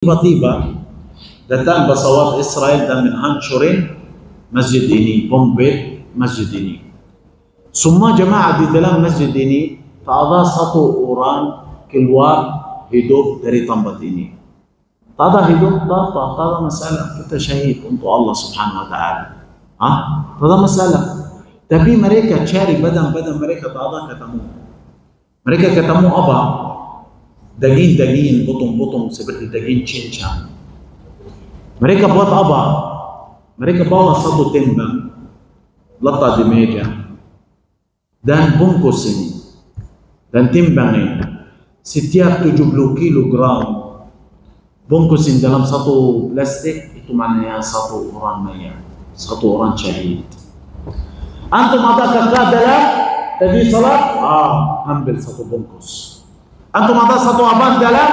Tiba-tiba datang pesawat Israel dan menghancurin masjid ini, bombet masjid ini. Semua jemaah di dalam masjid ini tak ada satu orang keluar hidup dari tempat ini. Tak ada hidup, tak ada masalah. Kita syahid untuk Allah Subhanahu Wa Taala. Tak ada masalah. Tapi mereka cari badan-badan mereka tak ada ketemu. Mereka ketemu apa? Daging-daging, potong-potong seperti daging cincang. Mereka buat apa? Mereka bawa satu timbang, letak di meja, dan bungkus ini. Dan timbang ini, setiap 70 kilogram, bungkusin dalam satu plastik, itu maknanya satu orang mayat, satu orang syahid. Antum ada kakak dalam tadi salat? Ambil satu bungkus. Antum ada satu abang dalam?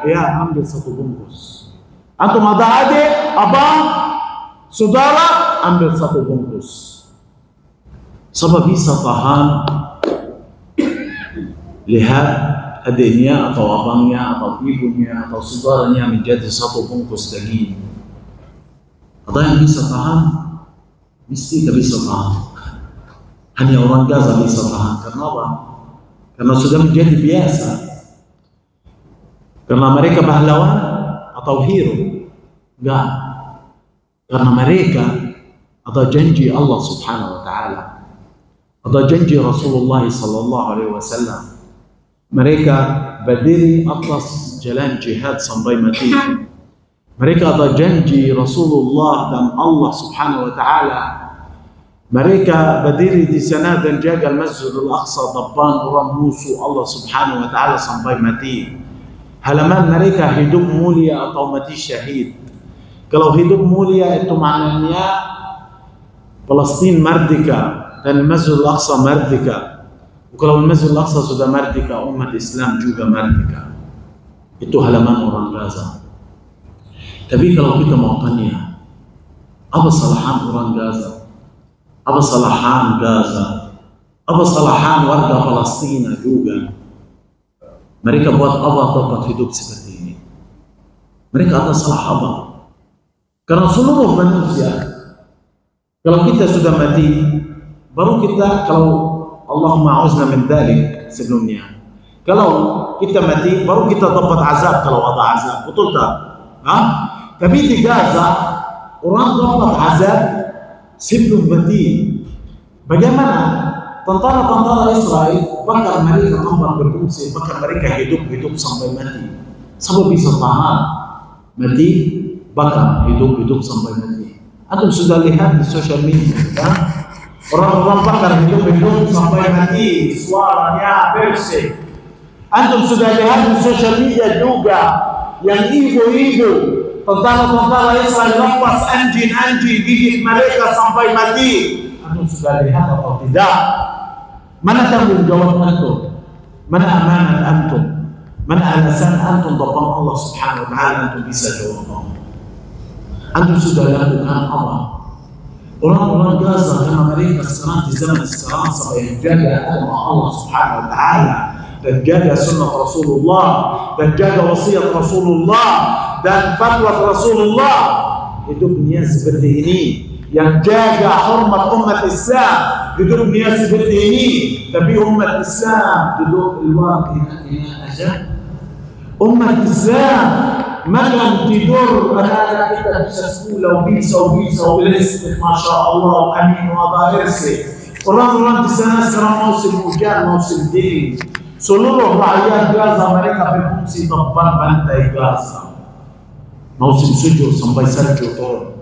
Ya, ambil satu bungkus. Antum ada adik, abang, saudara, ambil satu bungkus. Sebab bisa tahan lihat adiknya atau abangnya atau ibunya atau saudaranya menjadi satu bungkus daging. Ada yang bisa tahan? Mesti tidak bisa tahan. Hanya orang Gaza bisa tahan. Kenapa? Karena sudah menjadi biasa. Karena mereka pahlawan atau hero? Enggak. Karena mereka ada janji Allah Subhanahu Wa Taala, ada janji Rasulullah Sallallahu Alaihi Wasallam. Mereka berdiri atas jalan jihad sampai mati. Mereka ada janji Rasulullah dan Allah Subhanahu Wa Taala. Mereka berdiri di sana dan jaga Masjidil Aqsa depan orang musuh Allah Subhanahu Wa Taala sampai mati. Halaman mereka hidup mulia atau mati syahid. Kalau hidup mulia itu maknanya Palestin merdeka dan Masjidil Aqsa merdeka. Kalau Masjidil Aqsa sudah merdeka, umat Islam juga merdeka. Itu halaman orang Gaza. Tapi kalau kita mau tanya, apa kesalahan orang Gaza? Apa kesalahan Gaza? Apa kesalahan warga Palestina juga? Mereka buat apa dapat hidup seperti ini? Mereka ada salah apa? Karena seluruh manusia, kalau kita sudah mati, baru kita, kalau Allahumma a'uzna min dzalik sebelumnya, kalau kita mati, baru kita dapat azab kalau ada azab, betul tak? Tapi di Gaza, orang dapat azab sebelum mati. Bagaimana? Tentara-tentara Israel bakar mereka tanpa berfungsi, bakar mereka hidup-hidup sampai mati. Sebab bisa tahan mati, bakar hidup-hidup sampai mati. Antum sudah lihat di sosial media, orang-orang bakar hidup-hidup sampai mati, suaranya bersih. Antum sudah lihat di sosial media juga yang ibu-ibu tentara-tentara Israel lepas anjing-anjing gigit mereka sampai mati. Antum sudah lihat atau tidak? Mana tanggung jawab antum? Mana amanat antum? Mana alasan antum depan Allah Subhanahu Wa Taala antum bisa jawab? Antum sudah lakukan apa? Orang-orang Gaza karena mereka sekarang di zaman sekarang sampai jaga agama Allah Subhanahu Wa Taala dan jaga sunnah Rasulullah dan jaga wasiat Rasulullah dan fatwa Rasulullah, hidupnya seperti ini. Yang jaga hormat umat Islam hidupnya seperti ini, tapi umat Islam duduk luar hina aja. Umat Islam makan tidur, anak-anak kita bisa sekolah, bisa masya Allah, amin wa bairsi. Orang-orang di sana sekarang musim hujan, musim dingin. Seluruh rakyat Gaza mereka berfungsi depan pantai Gaza. Musim sejuk sampai salju turun,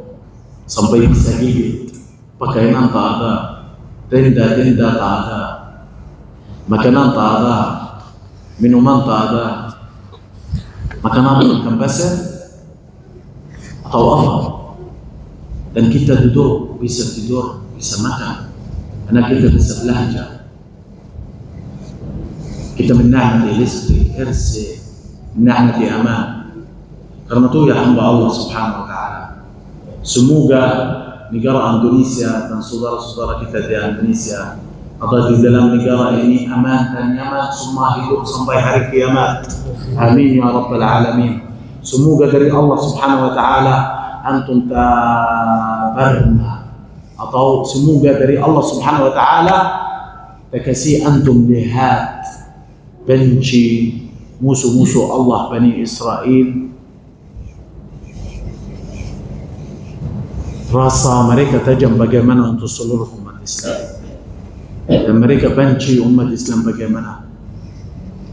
sampai bisa gigit. Pakaian tak ada, tenda-tenda tak ada, makanan tak ada, minuman tak ada. Makanan makan pasir atau apa? Dan kita duduk, bisa tidur, bisa makan, anak kita bisa belanja. Kita menahmati listrik, irsi, menahmati aman. Karena itu ya hamba Allah Subhanahu Wa Taala. Semoga negara Indonesia dan saudara-saudara kita di Indonesia ada di dalam negara ini aman dan nyaman semua hidup sampai hari kiamat. Amin ya rabbal alamin. semoga dari Allah Subhanahu wa taala antum tabarna, atau semoga dari Allah Subhanahu wa taala takasih antum lihat benci musuh-musuh Allah Bani Israel, rasa mereka tajam bagaimana untuk seluruh umat Islam, dan mereka benci umat Islam bagaimana,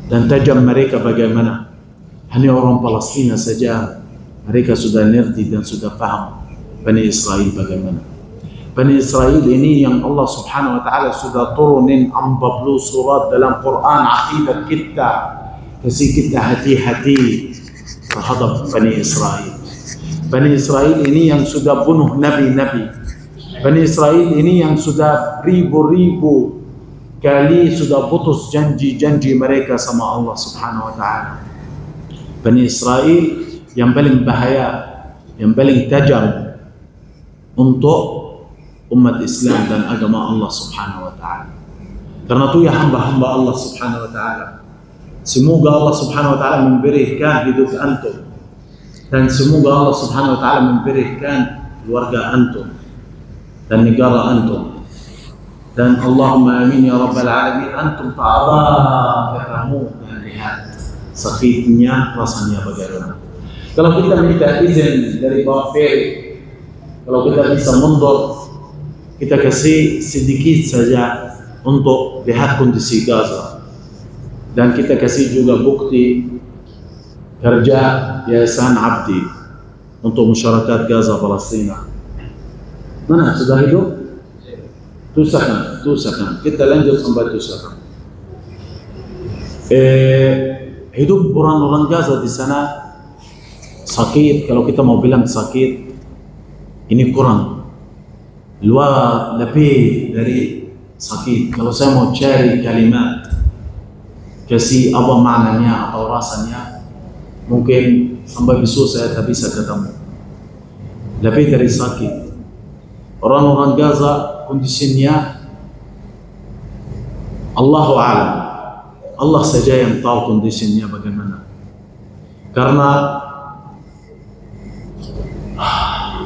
dan tajam mereka bagaimana. Hanya orang Palestina saja mereka sudah ngerti dan sudah paham Bani Israel bagaimana. Bani Israel ini yang Allah Subhanahu wa taala sudah turunin 40 surat dalam Quran akibat kita, kasih kita hati-hati terhadap Bani Israel. Bani Israel ini yang sudah bunuh nabi-nabi. Bani Israel ini yang sudah ribu-ribu kali sudah putus janji-janji mereka sama Allah Subhanahu wa taala. Bani Israel yang paling bahaya, yang paling tajam untuk umat Islam dan agama Allah Subhanahu wa taala. Karena itu ya hamba-hamba Allah Subhanahu wa taala, semoga Allah Subhanahu wa taala memberikan hidup antum, dan semoga Allah Subhanahu wa taala memberikan keluarga antum dan negara antum, dan Allahumma amin ya rabbal alamin. Antum ta'ala katamu dan lihat sakitnya rasanya bagaimana. Kalau kita minta izin dari Pak Ferry, kalau kita bisa mundur, kita kasih sedikit saja untuk lihat kondisi Gaza, dan kita kasih juga bukti kerja Yayasan Abdi untuk masyarakat Gaza Palestina. Mana sudah hidup? Tusakan. Kita lanjut sampai tusakan. Hidup orang-orang Gaza di sana sakit. Kalau kita mau bilang sakit, ini kurang, lebih dari sakit. Kalau saya mau cari kalimat kasih apa maknanya atau rasanya, mungkin sampai besok saya tak bisa ketemu. Lebih dari sakit. Orang-orang Gaza kondisinya Allahu a'lam, Allah saja yang tahu kondisinya bagaimana. Karena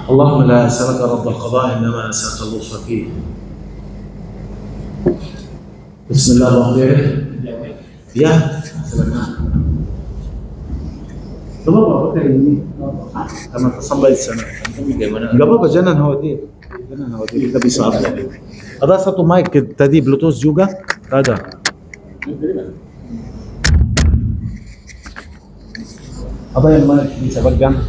Allahumma la as'aluka rabbal qada innama as'aluka al-lutfa fihi. Bismillahirrahmanirrahim. Ya, silakan. Coba pakai ini karena sampai di sana. Enggak apa-apa, jangan khawatir. Kita bisa upload. Ada satu mic tadi Bluetooth juga? Ada. Apa yang mic bisa pegang?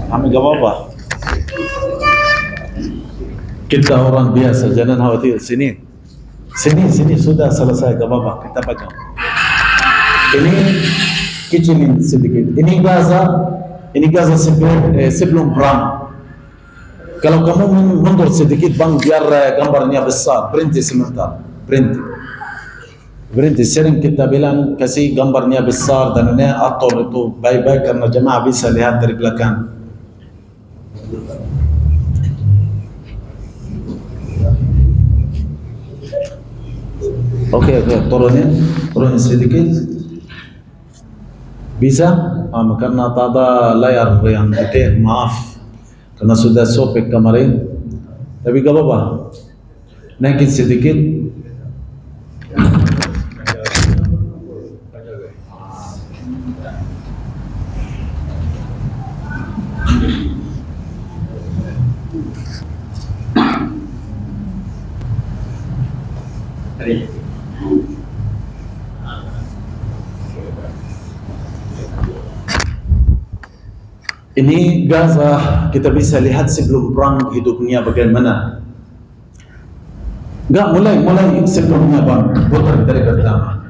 Kami gak apa-apa. Kita orang biasa, jangan khawatir. Sini sudah selesai, gak apa-apa. Kita pegang. Ini kecilin sedikit. Ini Gaza sebelum perang. Kalau kamu mundur sedikit bang, biar gambarnya besar. Berhenti sebentar. Berhenti. Sering kita bilang kasih gambarnya besar dan ini atur itu baik-baik karena jemaah bisa lihat dari belakang. Oke, turunin sedikit. Bisa? Karena tak ada layar yang gede, maaf. Karena sudah sobek kemarin. Tapi gak apa-apa. Naikin sedikit. Ini Gaza, kita bisa lihat sebelum perang hidupnya bagaimana. Enggak, mulai sebelumnya bang, putar dari pertama.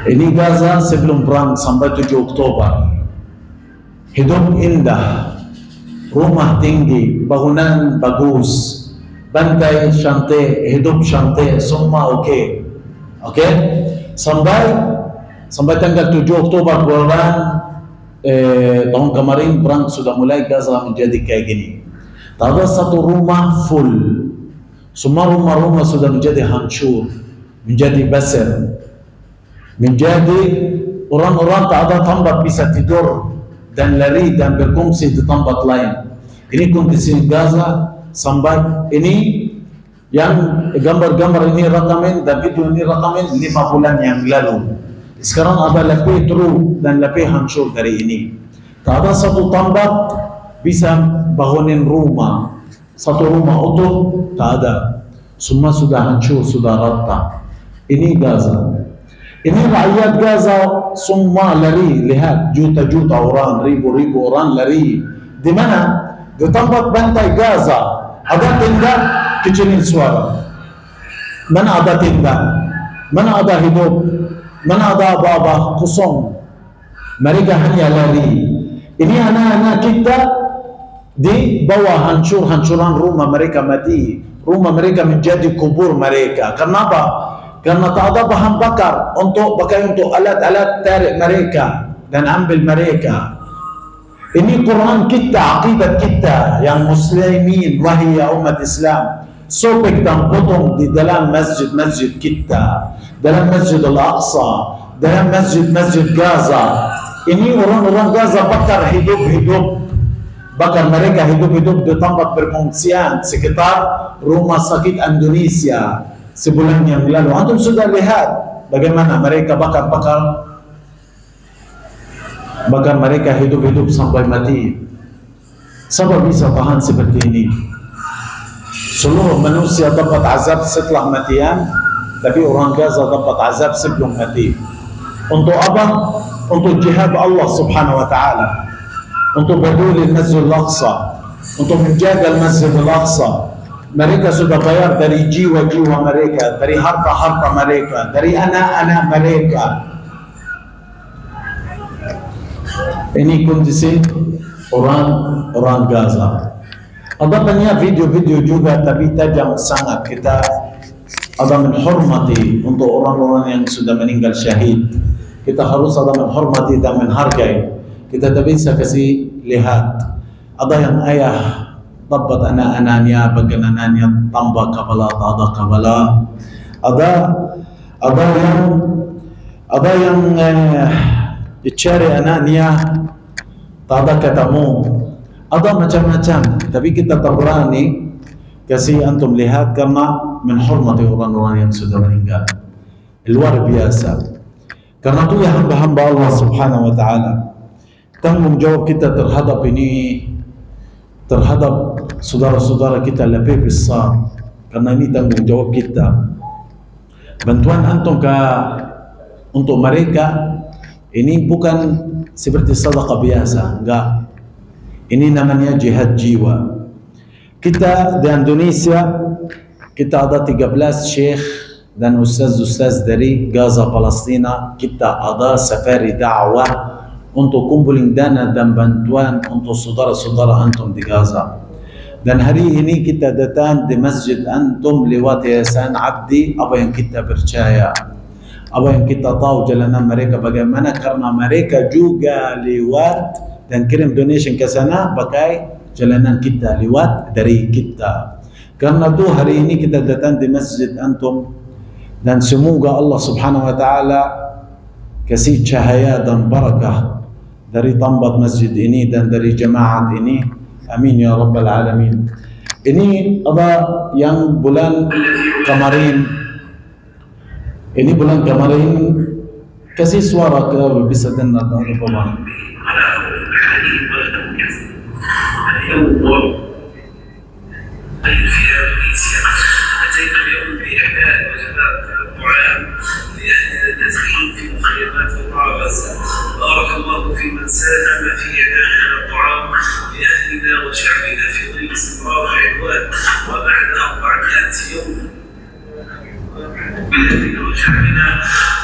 Ini Gaza sebelum perang sampai 7 Oktober. hidup indah, rumah tinggi, bangunan bagus, bantai cantik, hidup cantik, semua oke. Oke? Sampai tanggal 7 Oktober bulan tahun kemarin perang sudah mulai, Gaza menjadi kayak gini. Tak ada satu rumah full. Semua rumah-rumah sudah menjadi hancur, menjadi basir, menjadi orang-orang tak ada tempat bisa tidur dan lari dan berkongsi di tempat lain. Ini kondisi Gaza sampai ini yang gambar-gambar ini rekaman dan video ini rekaman 5 bulan yang lalu. Sekarang ada lebih teruk dan lebih hancur dari ini. Tak ada satu tempat bisa bangunin rumah, satu rumah utuh tak ada. Semua sudah hancur, sudah rata. Ini Gaza. Ini rakyat Gaza semua lari. Lihat juta-juta orang, ribu-ribu orang lari. Di mana? Di tempat bantai Gaza. Ada tenda, kecilin suara. Mana ada tenda? Mana ada hidup? Mana ada apa-apa? Kosong. Mereka hanya lari. Ini anak-anak kita di bawah hancur-hancuran rumah mereka mati. Rumah mereka menjadi kubur mereka. Kenapa? Karena tak ada bahan bakar untuk pakai untuk alat-alat tarik mereka dan ambil mereka. Ini Quran kita, akidat kita yang muslimin, wahai umat Islam. Sobek dan potong di dalam masjid-masjid kita, dalam Masjid Al-Aqsa, dalam masjid-masjid Gaza. Ini orang-orang Gaza bakar hidup-hidup. Bakar mereka hidup-hidup di tempat berfungsian sekitar rumah sakit Indonesia sebulan yang lalu. Antum sudah lihat bagaimana mereka bakar mereka hidup-hidup sampai mati. Siapa bisa tahan seperti ini? Seluruh manusia dapat azab setelah matian, tapi orang Gaza dapat azab sebelum mati. Untuk apa? Untuk jihad Allah Subhanahu wa Ta'ala, untuk peduli Masjid Al-Aqsa, untuk menjaga Masjid Al-Aqsa. Mereka sudah bayar dari jiwa-jiwa mereka, dari harta-harta mereka, dari anak-anak mereka. Ini kondisi orang Gaza. Ada banyak video-video juga, tapi tajam sangat. Kita ada menghormati untuk orang-orang yang sudah meninggal syahid. Kita harus ada menghormati dan menghargai. Kita tak bisa kasih lihat. Ada yang ayah dapat anak-anaknya, bagian anaknya tambah kepala, tak ada kepala. Ada yang cari anaknya, tak ada ketemu. Ada macam-macam. Tapi kita tak berani kasih antum lihat karena menghormati orang-orang yang sudah meninggal. Luar biasa. Karena itu ya hamba-hamba Allah Subhanahu wa Ta'ala, tanggung jawab kita terhadap ini, terhadap saudara-saudara kita lebih besar. Karena ini tanggung jawab kita. Bantuan antum untuk mereka ini bukan seperti sedekah biasa, enggak. Ini namanya jihad jiwa. Kita di Indonesia, kita ada 13 syekh dan ustaz-ustaz dari Gaza, Palestina. Kita ada safari dakwah untuk kumpulin dana dan bantuan untuk saudara-saudara antum di Gaza. Dan hari ini kita datang di masjid antum lewat Yayasan Abdi. Apa yang kita percaya, apa yang kita tahu jalanan mereka bagaimana, karena mereka juga lewat dan kirim donation ke sana pakai jalanan kita, lewat dari kita. Karena itu hari ini kita datang di masjid antum. Dan semoga Allah Subhanahu wa Ta'ala kasih cahaya dan barakah dari tempat masjid ini dan dari jemaat ini. Amin ya Rabbal Alamin. Ini ada yang bulan kemarin. Ini bulan kemarin kasih suara ke bisa dengar ada apa? بارك الله في من ساهم في إعداد الطعام لأهلنا وشعبنا في ظل استمرار العدوان وبعد 400 يوم بأهلنا وشعبنا.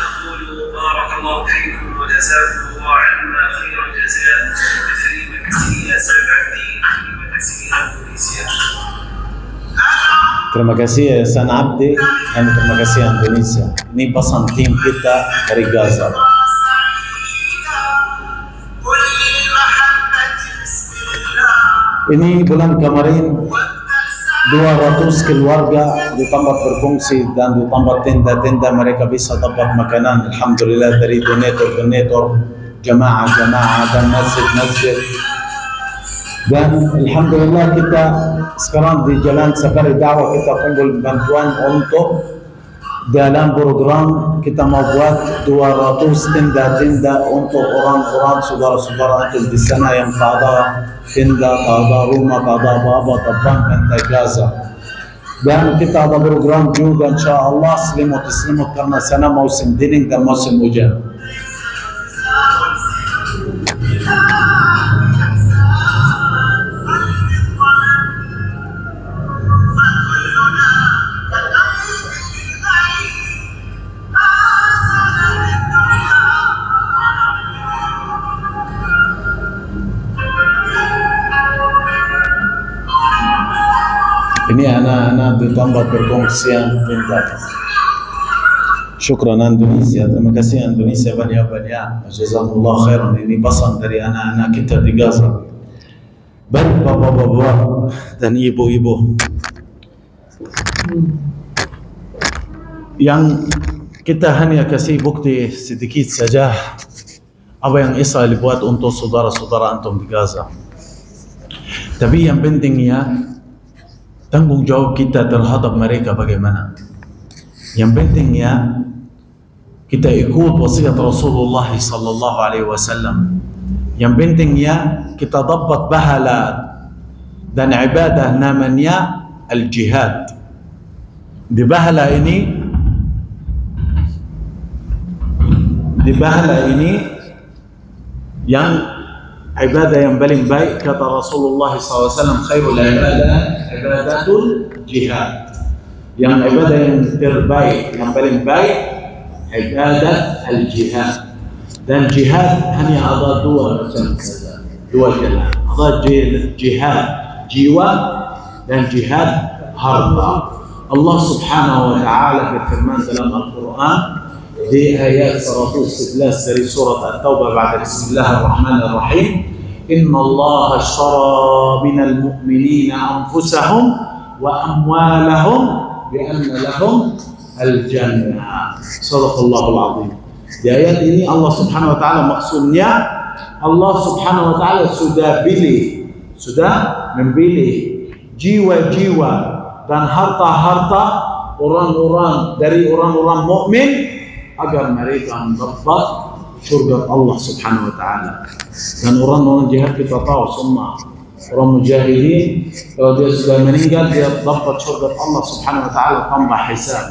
نقول بارك الله فيكم وجزاكم الله عنا خير الجزاء. Terima kasih San Abdi dan terima kasih Indonesia. Ini pesan tim kita dari Gaza. Ini bulan kemarin 200 keluarga di tempat berfungsi dan di tempat tenda-tenda mereka bisa dapat makanan. Alhamdulillah dari donator jamaah dan masjid. Dan alhamdulillah kita sekarang di jalan safari dakwah kita kumpul bantuan untuk dalam program kita mau buat 200 tenda-tenda untuk orang-orang saudara-saudara antum di sana yang tak ada tenda, tak ada rumah, tak ada apa-apa, terbang ke Gaza. Dan kita ada program juga insyaallah selimut karena sana musim dingin dan musim hujan. Ini anak-anak di tempat berfungsian pintar. Syukran Indonesia, terima kasih Indonesia banyak-banyak. Jazakumullah khairan. Ini pesan dari anak-anak kita di Gaza. Baik bapak-bapak dan ibu-ibu, yang kita hanya kasih bukti sedikit saja apa yang Israel buat untuk saudara-saudara antum di Gaza. Tapi yang pentingnya tanggung jawab kita terhadap mereka bagaimana. Yang pentingnya kita ikut wasiat Rasulullah sallallahu alaihi wasallam. Yang pentingnya kita dapat pahala dan ibadah namanya al-jihad. Di pahala ini yang ibadah yang paling baik kata Rasulullah SAW, khairul ibadah ibadatul jihad. Yang ibadah yang terbaik, yang paling baik ibadat al-jihad. Dan jihad hanya ada dua macam saja, dua jalan. Ada jihad jiwa dan jihad harta. Allah Subhanahu wa taala berfirman dalam Al-Qur'an di ayat 111 dari surat At-Taubah ba'da Bismillahirrahmanirrahim, Inna Allah ashtara minal mu'minina anfusahum wa amwalahum bi anna lahum al-jannah. Sadaqallahul azim. Di ayat ini Allah Subhanahu wa taala maksudnya Allah Subhanahu wa taala sudah memilih jiwa-jiwa dan harta-harta orang-orang dari orang-orang mukmin agar mereka mendapat surga Allah Subhanahu wa taala. Dan orang-orang jihad kita tahu semua orang mujahidin kalau dia sudah meninggal dia dapat surga Allah Subhanahu wa taala tanpa hisab.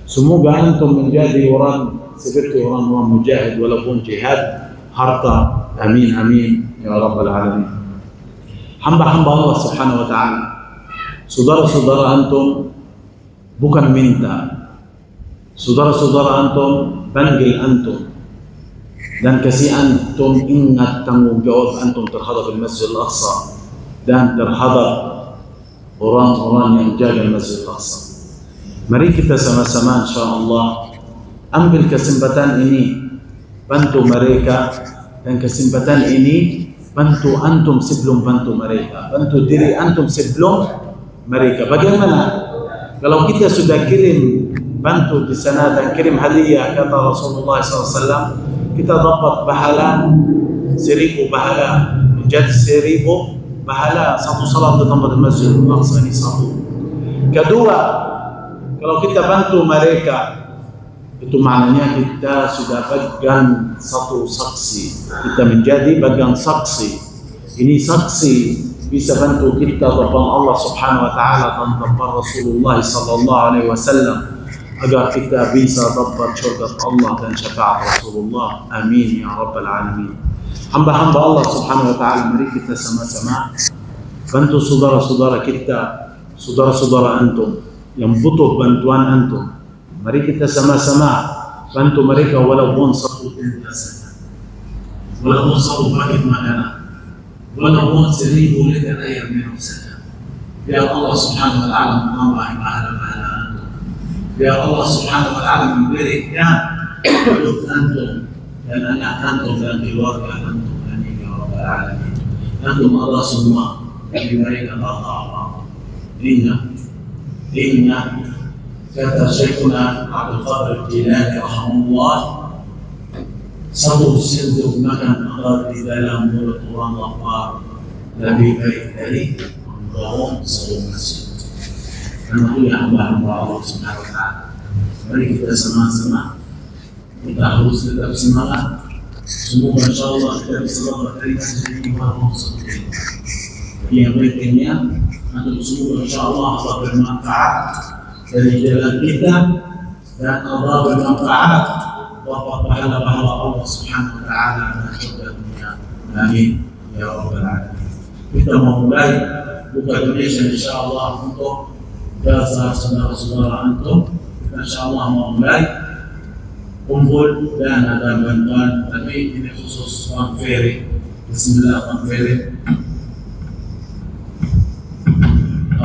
Semoga antum menjadi orang seperti orang-orang mujahid walaupun jihad harta. Amin amin ya rabbal alamin. Hamba-hamba Allah Subhanahu wa taala, saudara-saudara antum bukan minta, saudara-saudara antum panggil antum dan kasih antum ingat tanggung jawab antum terhadap Masjid Al-Aqsa dan terhadap orang-orang yang jaga Masjid Al-Aqsa. Mari kita sama-sama insyaallah ambil kesempatan ini, bantu mereka, dan kesempatan ini bantu antum sebelum bantu mereka, bantu diri antum sebelum mereka. Bagaimana kalau kita sudah kirim bantu di sana dan kirim hadiah kata Rasulullah SAW, kita dapat pahala 1000 pahala menjadi 1000 pahala satu salat di tempat Masjid Al-Aqsa ini satu. Kedua, kalau kita bantu mereka itu maknanya kita sudah pegang satu saksi, kita menjadi pegang saksi. Ini saksi bisa bantu kita depan Allah Subhanahu wa taala dan depan Rasulullah sallallahu alaihi wasallam agar kita bisa dapat surga Allah dan syafaat Rasulullah. Amin ya rabbal alamin. Hamba-hamba Allah Subhanahu wa taala, mari kita sama-sama bantu saudara-saudara kita, saudara-saudara antum yang butuh bantuan antum. Mari kita sama-sama bantu mereka walaupun satu tenda saja, walaupun satu paket makanan, walaupun 1000 liter air minum saja. biar Allah Subhanahu wa taala menambah pahala-pahala antum. Biar Allah Subhanahu wa taala memberikan hidup antum dan anak antum dan keluarga antum. Amin ya rabbal alamin. Antum Allah semua diberikan Allah. Inna kata Syekhuna Abdul Qadir Jilani rahimahullah, satu sentuh makan agar di dalam mulut orang lapar lebih baik dari membawa satu masjid. Karena itu yang hamba Allah Subhanahu wa taala. Mari kita sama-sama, kita harus tetap semangat. Semoga insyaallah kita bisa berterima kasih kepada Allah Subhanahu wa taala. Yang pentingnya untuk semoga insyaallah Allah bermanfaat dari jalan kita dan Allah bermanfaat dapat pahala-pahala Allah Subhanahu wa taala dan surga dunia. Amin ya rabbal alamin. Kita mau mulai buka Indonesia insyaallah untuk jasa saudara-saudara antum. Kita insyaallah mau mulai kumpul dan ada bantuan, tapi ini khusus Bang Ferry. Bismillah Bang Ferry.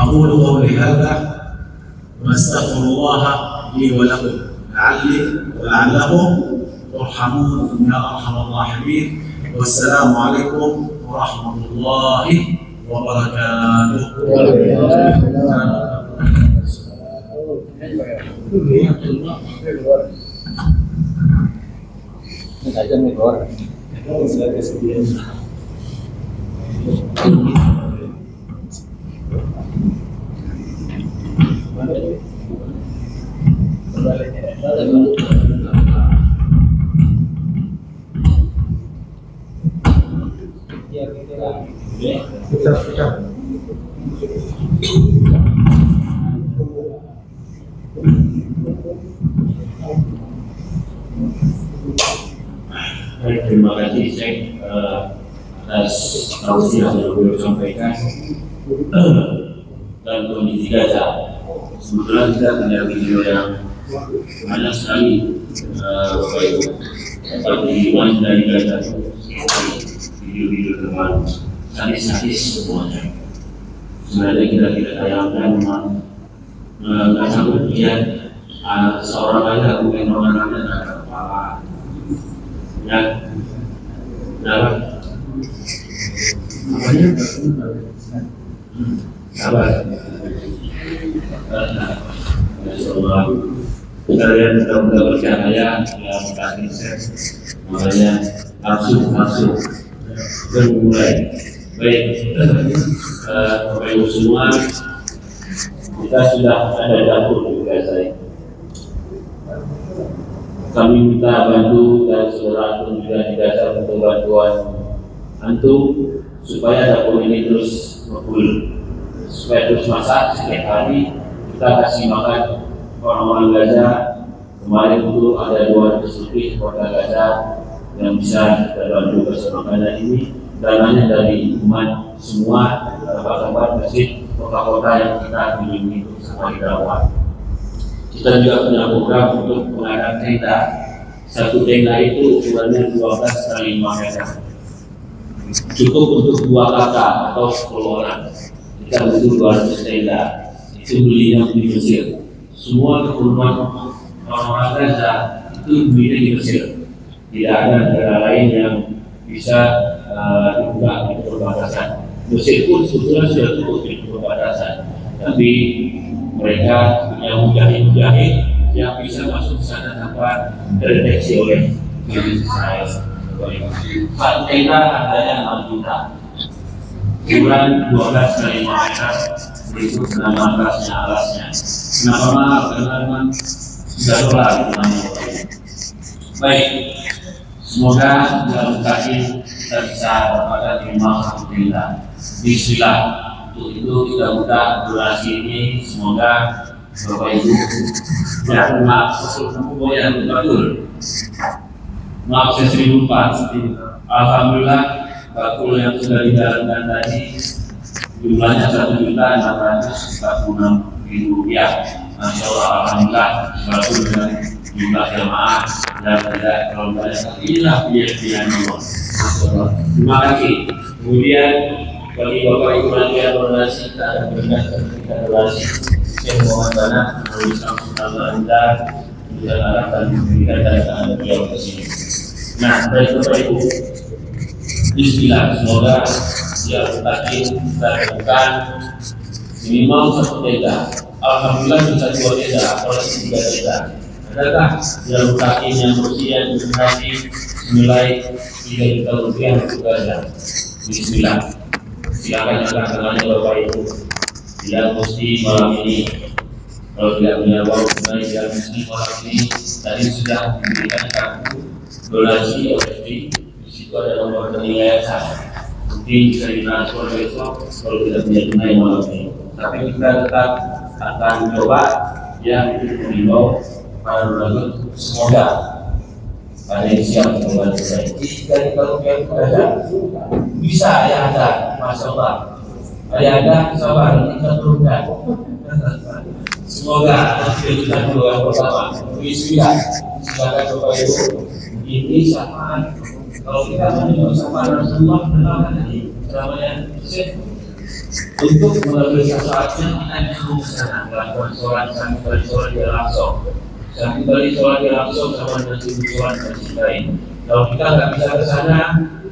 أقول قولي هذا وأستغفر الله لي ولكم لعلكم ترحمون يا أرحم الراحمين. والسلام عليكم ورحمة الله وبركاته. Terima kasih Syekh atas tausiah yang beliau sampaikan dan kondisi Gaza. Sebetulnya kita punya video yang banyak sekali Bapak Ibu seperti one dari Gaza, video-video terbaru, sadis-sadis semuanya. Sebenarnya kita tidak tayangkan, memang nggak sanggup lihat seorang aja mungkin orang ada kepala. Ya, sabar. Sabar. Insyaallah kita lihat mudah-mudahan bercahaya ya mungkin makanya nafsu bermulai. Baik, Bapak Ibu semua, kita sudah ada dapur juga saya. Kami minta bantu dari saudara antum juga di dasar untuk bantuan antum supaya dapur ini terus bergulir, supaya terus masak setiap hari. Kita kasih makan orang-orang Gaza. Kemarin itu ada 200 lebih warga Gaza yang bisa kita bantu kasih makanan ini. Dananya dari umat semua, tempat-tempat masjid, kota-kota yang kita kunjungi sebagai dakwah. Kita juga punya program untuk mengadakan tenda. Satu tenda itu ukurannya 12 kali 5 meter. Cukup untuk 2 kakak atau 10 orang. Kita butuh 200 tenda. Itu belinya di Mesir. Semua keperluan orang-orang Gaza itu belinya di Mesir. Tidak ada negara lain yang bisa dibuka di perbatasan. Mesir pun sebetulnya sudah cukup di perbatasan. Tapi mereka punya mujahid-mujahid yang bisa masuk ke sana tanpa terdeteksi oleh Israel. Satu tenda harganya 6 juta. Ukuran 12 kali 5 meter, berikut nama alasnya. Kenapa mahal? Karena memang $3 namanya. Baik, semoga dalam kaki kita bisa dapatkan 5 tenda. Bismillah. Untuk itu kita buka durasi ini, semoga Bapak Ibu ya maaf kamu yang betul. Maaf saya sering lupa. Alhamdulillah bakul yang sudah dijalankan tadi jumlahnya Rp1.646.000. Masya Allah, alhamdulillah bakul dengan jumlah jamaah dan tidak terlalu banyak. Inilah biaya Allah. Terima kasih. Kemudian bagi Bapak Ibu yang donasi, kita akan berikan sertifikat donasi. Saya mohon tanah menuliskan nama Anda di dalam dan memberikan data Anda beliau ke sini. Nah, dari Bapak Ibu, bismillah, semoga yang tadi kita lakukan minimal 1 tenda. Alhamdulillah bisa 2 tenda, apalagi 3 tenda. Adakah jalan kaki yang bersih yang bernasi senilai 3 juta rupiah untuk Anda? Bismillah. Silakan nyalakan tangannya Bapak Ibu. Tidak mesti malam ini. Kalau tidak punya uang tunai, tidak mesti malam ini. Tadi sudah diberikan kartu donasi OSB. Di situ ada nomor rekening yayasan. Mungkin bisa ditransfer besok kalau tidak punya tunai malam ini. Tapi kita tetap akan coba yang mengimbau para donatur, semoga ada yang siap membantu saya. Jika kita rupiah ada, bisa ya ada, masya Allah. Ada sabar, kita turunkan. Semoga kita dua pertama. Bismillah. Silakan Bapak Ibu. Ini sama. Kalau kita menyebut sama Rasulullah, kenalkan tadi namanya untuk mengambil sasarannya kita disuruh ke sana melakukan sholat sambil kali sholat di Al-Aqsa, sambil kali sholat di Al-Aqsa sama dengan sholat masjid lain. Kalau kita nggak bisa ke sana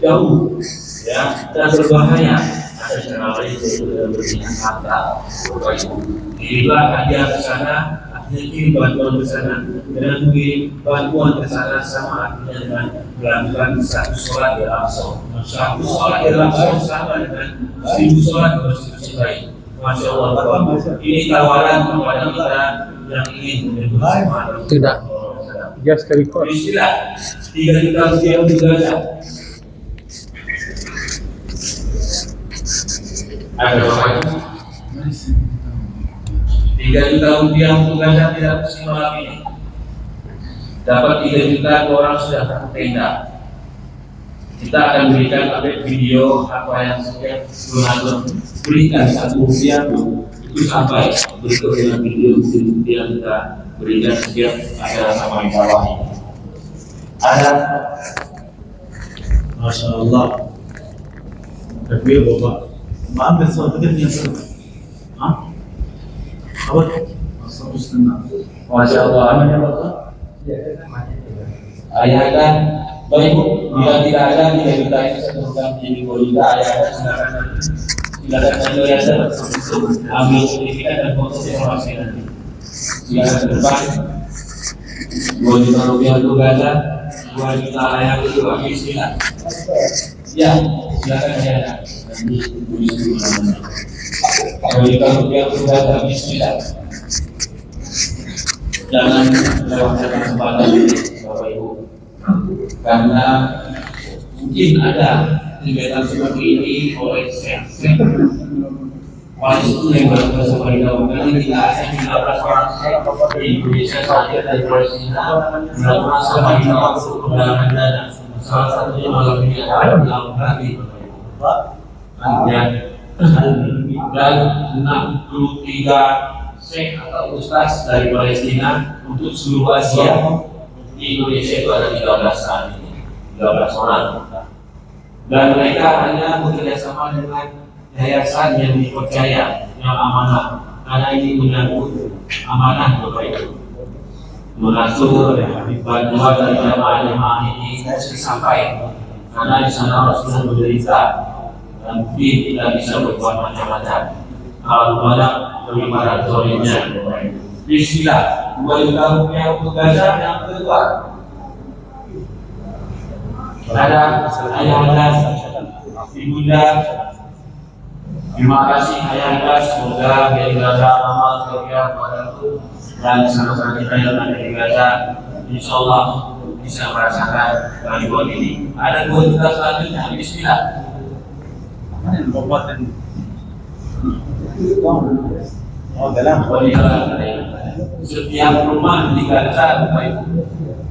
jauh, ya dan berbahaya. Ada cara lain yaitu dengan berminyak harta. Bapak Ibu, kirimlah hadiah ke sana, artinya kirim bantuan ke sana. Dengan mengirim bantuan ke sana sama artinya dengan melakukan 1 sholat di Al-Aqsa. 1 sholat di Al-Aqsa sama dengan 1000 sholat di masjid lain. Masya Allah, Bapak. Ini tawaran kepada kita yang ingin menyebut sama. Tidak. Just record. Bismillah. 3 juta rupiah untuk Gaza. Ada Bapak Ibu. 3 juta rupiah untuk Gaza tidak mesti malam ini. Dapat 3 juta orang sudah tenda. Kita akan berikan update video apa yang setiap donatur berikan 1 rupiah itu sampai berikut dengan video bukti yang kita berikan setiap acara sama di bawah ini. Ada, masya Allah. Takbir Bapak. Maaf sesuatu yang seru. Apa? Masya Allah, namanya Bapak. Ayah kan, baik Bu, bila tidak ada, bila kita itu seterusnya menjadi boleh ayah kan, silakan saja ya, ambil sertifikat dan foto informasi nanti. Silakan ke depan. 2 juta rupiah untuk Gaza, 2 juta ayah itu bismillah. Ya, silakan ya. Nanti tulis dulu namanya. 2 juta rupiah untuk Gaza, bismillah. Jangan lewatkan kesempatan ini, Bapak Ibu, karena mungkin ada kegiatan seperti ini oleh saya. Oleh itu yang bersama kita, karena kita ada 15 orang di Indonesia saja dari Palestina melakukan sama kita untuk penggalangan dana. Salah satunya malam ini ada di Al-Ghani, dan 63 Syekh atau Ustaz dari Palestina untuk seluruh Asia. Di Indonesia itu ada 13 saat ini, 13 orang. Dan mereka hanya bekerja sama dengan yayasan yang dipercaya, yang amanah. Karena ini menyangkut amanah Bapak Ibu. Mengatur bantuan dari jamaah-jamaah ini sampai karena di sana Rasulullah menderita dan mungkin tidak bisa berbuat macam-macam. Kalau banyak bagaimana zolimnya. Bismillah. 2 juta rupiah untuk Gaza yang kedua. Ada ayah anda, ibunda. Terima kasih ayah anda. Semoga dari Gaza amal sebagian padaku dan saudara kita yang ada di Gaza, insya Allah bisa merasakan bantuan ini. Ada 2 juta selanjutnya. Bismillah. Setiap rumah di Gaza,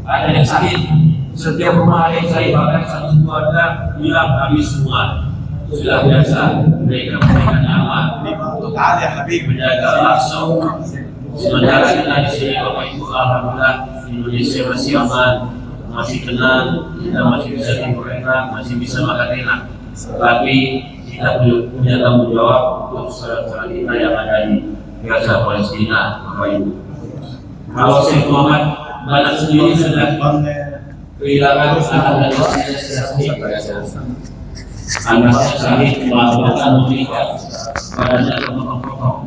ada yang sakit. Setiap rumah ada yang sakit, bahkan satu keluarga hilang habis semua. Sudah biasa mereka memberikan aman untuk menjaga langsung. Sementara kita di sini Bapak Ibu, alhamdulillah Indonesia masih aman, masih tenang, kita masih bisa tidur enak, masih bisa makan enak. Tapi kita punya tanggung jawab untuk saudara-saudara kita yang ada di Gaza, Palestina, Bapak Ibu. Kalau Syekh Muhammad Banak sendiri sudah kehilangan anak dan istrinya sudah sedikit. Anaknya sakit, bahkan menikah, badannya terpotong-potong.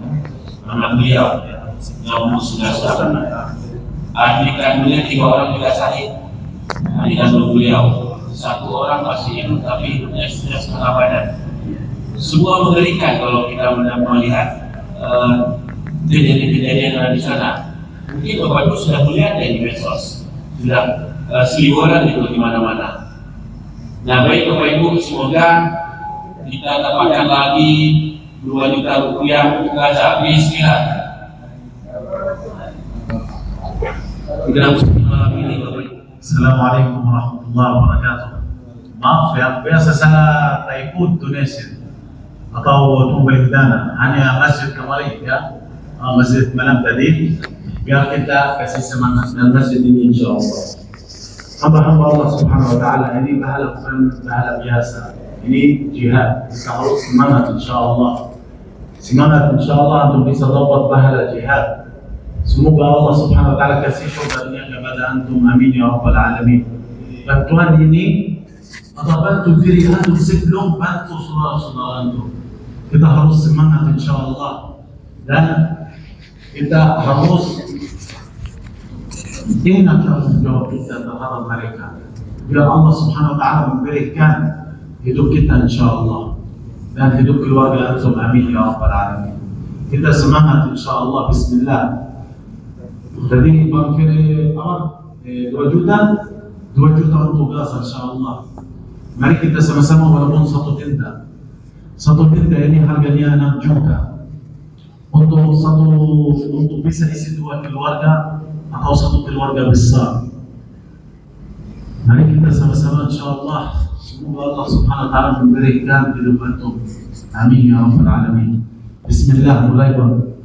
Anak beliau yang sudah sadar. Adik kandungnya 3 orang juga sakit. Adik kandung beliau 1 orang masih hidup, tapi hidupnya sudah setengah badan. Semua mengerikan kalau kita melihat kejadian-kejadian yang ada di sana. Mungkin Bapak Ibu sudah melihat ya di medsos, sudah seliweran itu di mana-mana. Nah, baik Bapak Ibu, semoga kita dapatkan lagi 2 juta rupiah untuk Gaza. Bismillah. Tidak mesti malam ini Bapak Ibu. Assalamualaikum warahmatullahi wabarakatuh. Maaf ya, biasa saya tak ikut donation atau tumpah dana, hanya masjid kembali ya, masjid malam tadi, biar kita kasih semangat dan masjid ini insya Allah. Hamba-hamba Allah Subhanahu Wa Taala ini pahala bukan pahala biasa, ini jihad. Kita harus semangat insya Allah, semangat insya Allah untuk bisa dapat pahala jihad. Semoga Allah Subhanahu Wa Taala kasih syukurnya kepada antum, amin ya rabbal alamin. Bantuan ini atau bantu diri antum sebelum bantu saudara-saudara antum. Kita harus semangat insya Allah dan kita harus ingat tanggung jawab kita terhadap mereka. Biar Allah Subhanahu Wa Taala memberikan hidup kita insya Allah dan hidup keluarga antum, amin ya rabbal alamin. Kita semangat insya Allah. Bismillah. Tadi Bang Firi 2 juta untuk Gaza insya Allah. Mari kita sama-sama walaupun 1 tenda. 1 tenda ini harganya 6 juta. Untuk bisa isi 2 keluarga atau 1 keluarga besar. Mari kita sama-sama insya Allah. Semoga Allah Subhanahu Wa Taala memberikan hidup antum. Amin ya rabbal alamin. Bismillah, mulai Bang.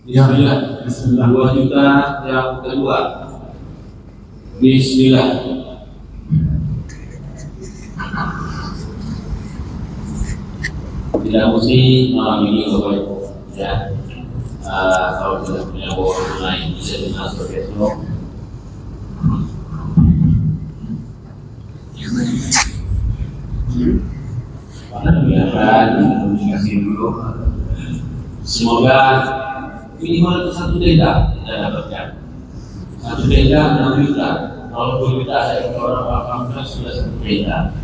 Bismillah. Bismillah. 2 juta yang kedua. Bismillah. Tidak mesti malam ini Bapak Ibu ya. Kalau tidak punya borong lain bisa dimasuk besok. Biarkan komunikasi dulu. Semoga minimal 1 tenda kita dapatkan. 1 tenda 6 juta. Kalau 2 juta saya orang alhamdulillah sudah 1 tenda.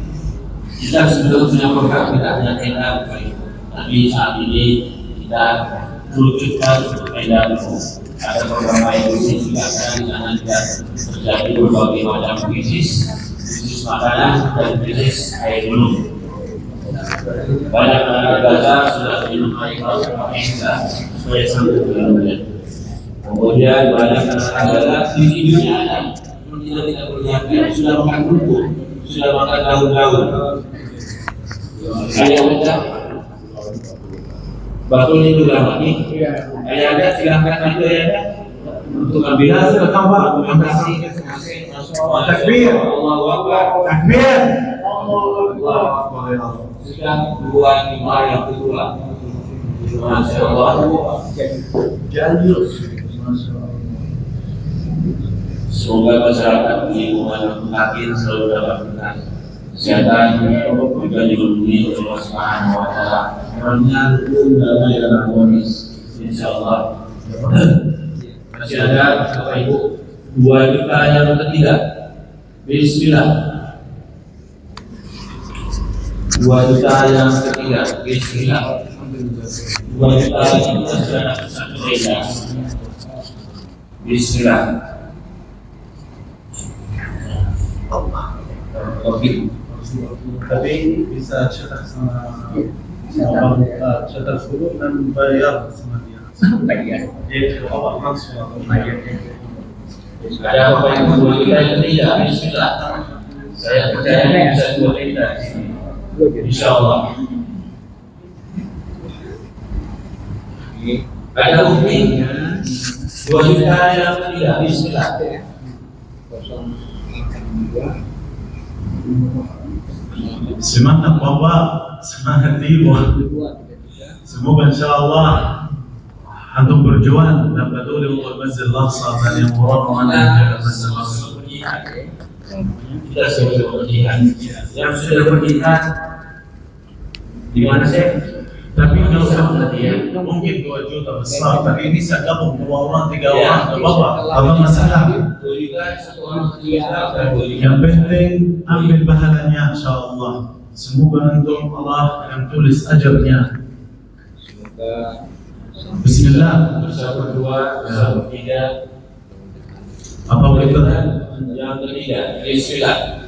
Kita sebelum punya program kita hanya tenda, tapi saat ini kita wujudkan untuk tenda dulu. Ada program lain juga karena di sana juga terjadi berbagai macam krisis makanan dan krisis air minum. Banyak anak Gaza sudah minum air kita supaya sampai kemudian. Kemudian banyak anak Gaza di hidupnya ada, tidak berniat, sudah makan rumput, sudah makan daun-daun. Ayah ada, betul itu lama nih. Ayah ada, silakan itu ya ada. Untuk ambil hasil tambah, kasih. Takbir, Allahu Akbar. takbir. Sudah 25 yang kedua. Masya Allah. Semoga masyarakat di lingkungan Makin selalu dapat kesehatan juga dilindungi oleh Allah Subhanahu Wa Taala. Orangnya rukun damai dan harmonis, insya Allah. Masih ada Bapak Ibu 2 juta yang ketiga. Bismillah. 2 juta yang ketiga. Bismillah. 2 juta yang ketiga. Bismillah. Allah. Oke. Tapi bisa cetak sama cetak dulu dan bayar sama dia. Jadi awal langsung bayar. Ada apa yang perlu kita yang tidak? Bismillah. Saya percaya bisa 2 juta di sini. Insya Allah. Ada bukti 2 juta yang tidak. Bismillah. Semangat Bapak, semangat Ibu. Semoga insya Allah antum berjuang dan peduli untuk Masjid Al-Aqsa dan yang murad mengenai Masjid Al-Aqsa. Kita sudah berjihad. Yang sudah berjihad di mana sih? Tapi kalau mungkin 2 juta besar, tapi ini saya gabung 2 orang, 3 orang, ke Bapak, apa masalah? Yang penting ambil pahalanya insya Allah. Semoga antum Allah yang tulis ajarnya. Bismillah. Bersama dua, bersama tiga. Apa kita? Yang ketiga, Bismillah.